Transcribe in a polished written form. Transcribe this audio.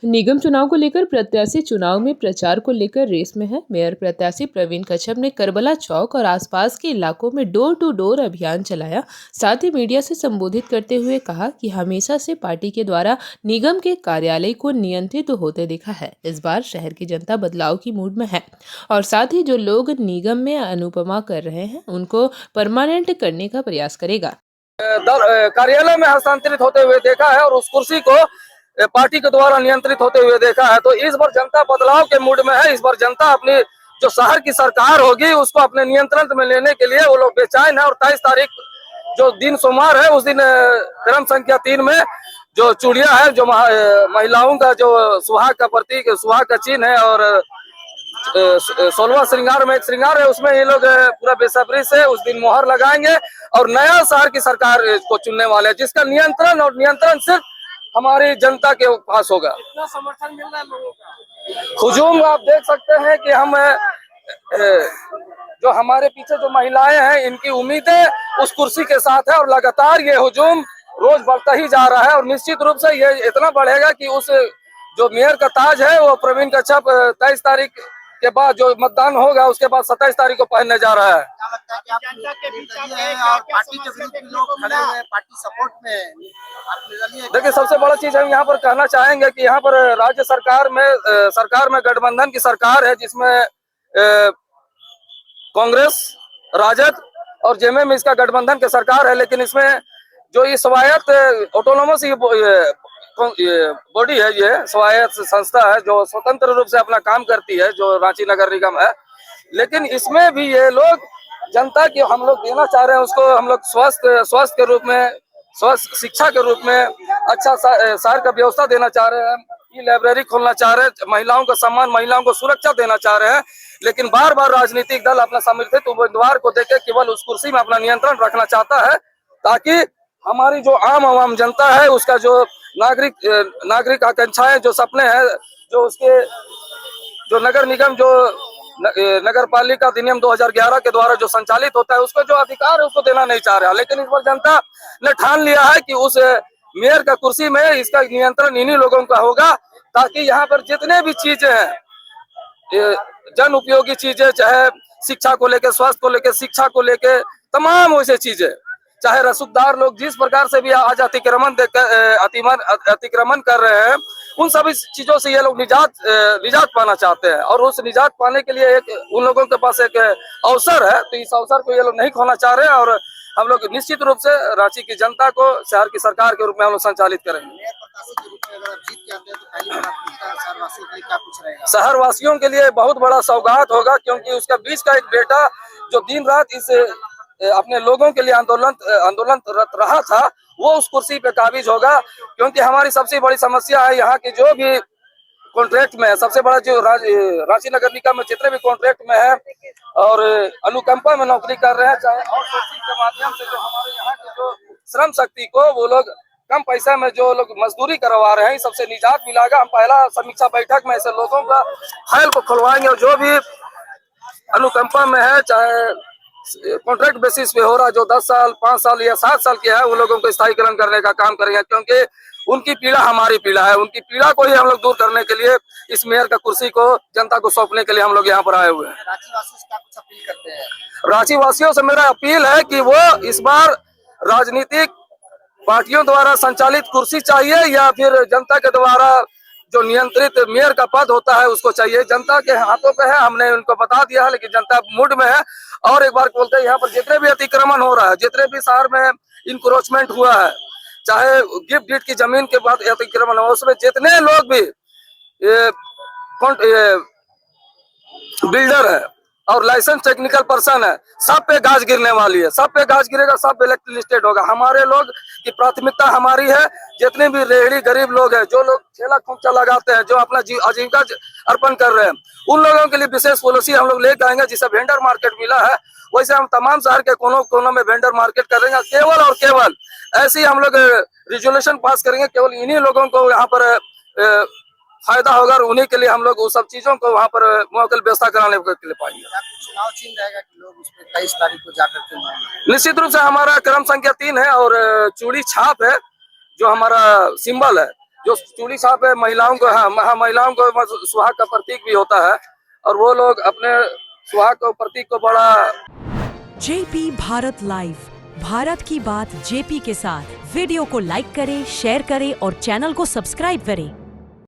निगम चुनाव को लेकर प्रत्याशी चुनाव में प्रचार को लेकर रेस में है। मेयर प्रत्याशी प्रवीण कच्छप ने करबला चौक और आसपास के इलाकों में डोर टू डोर अभियान चलाया। साथ ही मीडिया से संबोधित करते हुए कहा कि हमेशा से पार्टी के द्वारा निगम के कार्यालय को नियंत्रित होते देखा है। इस बार शहर की जनता बदलाव की मूड में है और साथ ही जो लोग निगम में अनुपमा कर रहे हैं उनको परमानेंट करने का प्रयास करेगा। कार्यालय में हस्तांतरित होते हुए देखा है और उस कुर्सी को पार्टी के द्वारा नियंत्रित होते हुए देखा है। तो इस बार जनता बदलाव के मूड में है। इस बार जनता अपनी जो शहर की सरकार होगी उसको अपने नियंत्रण में लेने के लिए वो लोग बेचैन है। और 23 तारीख जो दिन सोमवार है उस दिन क्रम संख्या 3 में जो चूड़िया है, जो महिलाओं का जो सुहाग का प्रतीक, सुहाग का चिन्ह है और 16वां श्रृंगार में एक श्रृंगार है, उसमें ये लोग पूरा बेसब्री से उस दिन मोहर लगाएंगे और नया शहर की सरकार को चुनने वाले हैं, जिसका नियंत्रण सिर्फ हमारी जनता के पास होगा। कितना समर्थन मिल रहा है लोगों का? हुजूम आप देख सकते हैं कि हम जो हमारे पीछे जो महिलाएं हैं इनकी उम्मीदें उस कुर्सी के साथ है और लगातार ये हुजूम रोज बढ़ता ही जा रहा है और निश्चित रूप से ये इतना बढ़ेगा कि उस जो मेयर का ताज है वो प्रवीण कच्छप 23 तारीख के बाद जो मतदान होगा उसके बाद 27 तारीख को पहनने जा रहा है। देखिए सबसे बड़ा चीज हम यहाँ पर कहना चाहेंगे कि यहाँ पर राज्य सरकार में गठबंधन की सरकार है, जिसमें कांग्रेस, राजद और जेएमएम इसका गठबंधन की सरकार है। लेकिन इसमें जो ये स्वायत्त ऑटोनोमस बॉडी है, ये स्वायत्त संस्था है जो स्वतंत्र रूप से अपना काम करती है, जो रांची नगर निगम है। लेकिन इसमें भी ये लोग जनता की हम लोग देना चाह रहे हैं, उसको हम लोग स्वास्थ्य के रूप में, स्वास्थ्य शिक्षा के रूप में अच्छा शहर का व्यवस्था देना चाह रहे हैं, ये लाइब्रेरी खोलना चाह रहे हैं, महिलाओं का सम्मान, महिलाओं को सुरक्षा देना चाह रहे हैं। लेकिन बार बार राजनीतिक दल अपना समर्थित उम्मीदवार को देकर केवल उस कुर्सी में अपना नियंत्रण रखना चाहता है, ताकि हमारी जो आम जनता है उसका जो नागरिक आकांक्षाएं, जो सपने हैं, जो उसके जो नगर निगम, जो नगर पालिका अधिनियम 2011 के द्वारा जो संचालित होता है उसको जो अधिकार है उसको देना नहीं चाह रहा। लेकिन इस बार जनता ने ठान लिया है कि उस मेयर का कुर्सी में इसका नियंत्रण इन्हीं लोगों का होगा, ताकि यहाँ पर जितने भी चीजें हैं, जन उपयोगी चीजें, चाहे शिक्षा को लेकर, स्वास्थ्य को लेकर, शिक्षा को लेकर, तमाम वैसे चीजें, चाहे रसूखदार लोग जिस प्रकार से भी आज अतिक्रमण कर रहे हैं, उन सभी चीजों से ये लोग निजात पाना चाहते हैं। और उस निजात पाने के लिए उन लोगों के पास एक अवसर है, तो इस अवसर को ये लोग नहीं खोना चाह रहे हैं। और हम लोग निश्चित रूप से रांची की जनता को शहर की सरकार के रूप में हम लोग संचालित करेंगे। शहर वासियों के लिए बहुत बड़ा सौगात होगा, क्योंकि उसका बीच का एक बेटा जो दिन रात इस अपने लोगों के लिए आंदोलनरत रहा था, वो उस कुर्सी पे काबिज होगा। क्योंकि हमारी सबसे बड़ी समस्या है यहाँ की, जो भी कॉन्ट्रैक्ट में है, सबसे बड़ा जो रांची नगर निगम में जितने भी कॉन्ट्रैक्ट में है और अनुकंपा में नौकरी कर रहे हैं, चाहे आउटसोर्सिंग के माध्यम से जो हमारे यहाँ की जो श्रम शक्ति को वो लोग कम पैसा में जो लोग मजदूरी करवा रहे हैं, सबसे निजात मिलेगा। हम पहला समीक्षा बैठक में ऐसे लोगों का फाइल को खुलवाएंगे और जो भी अनुकंपा में है, चाहे कॉन्ट्रैक्ट बेसिस पे हो रहा, जो 10 साल, 5 साल या 7 साल के है, उन लोगों को स्थायीकरण करने का काम करेंगे। क्योंकि उनकी पीड़ा हमारी पीड़ा है, उनकी पीड़ा को ही हम लोग दूर करने के लिए इस मेयर का कुर्सी को जनता को सौंपने के लिए हम लोग यहाँ पर आए हुए हैं। रांची वासियों से मेरा अपील है कि वो इस बार राजनीतिक पार्टियों द्वारा संचालित कुर्सी चाहिए या फिर जनता के द्वारा जो नियंत्रित मेयर का पद होता है उसको चाहिए। जनता के हाथों पे है, हमने उनको बता दिया है, लेकिन जनता मूड में है। और एक बार बोलते हैं, यहाँ पर जितने भी अतिक्रमण हो रहा है, जितने भी शहर में इंक्रोचमेंट हुआ है, चाहे गिफ्ट डीड की जमीन के बाद अतिक्रमण हुआ, उसमें जितने लोग भी बिल्डर है और लाइसेंस टेक्निकल पर्सन है, सब पे गाज गिरने वाली है, सब पे गाज गिरेगा, सब ब्लैक लिस्टेड होगा। हमारे लोग की प्राथमिकता हमारी है। जितने भी रेहड़ी गरीब लोग हैं, जो लोग ठेला खोमचा लगाते हैं, जो अपना आजीविका अर्पण कर रहे हैं, उन लोगों के लिए विशेष पॉलिसी हम लोग लेकर आएंगे। जिसे वेंडर मार्केट मिला है, वैसे हम तमाम शहर के कोनों कोनों में वेंडर मार्केट करेंगे। केवल और केवल ऐसे ही हम लोग रिजोल्यूशन पास करेंगे, केवल इन्हीं लोगों को यहाँ पर फायदा होगा और उन्हीं के लिए हम लोग उस सब चीजों को वहाँ पर मुकम्मल व्यवस्था कराने के लिए पाएंगे। चुनाव चिन्ह रहेगा कि लोग उस पर 23 तारीख को जाकर के निश्चित रूप से हमारा क्रम संख्या 3 है और चूड़ी छाप है जो हमारा सिंबल है। जो चूड़ी साहब है महिलाओं को, हाँ महिलाओं को सुहाग का प्रतीक भी होता है, और वो लोग अपने सुहाग को प्रतीक को बड़ा। जेपी भारत लाइव, भारत की बात जेपी के साथ। वीडियो को लाइक करें, शेयर करें और चैनल को सब्सक्राइब करें।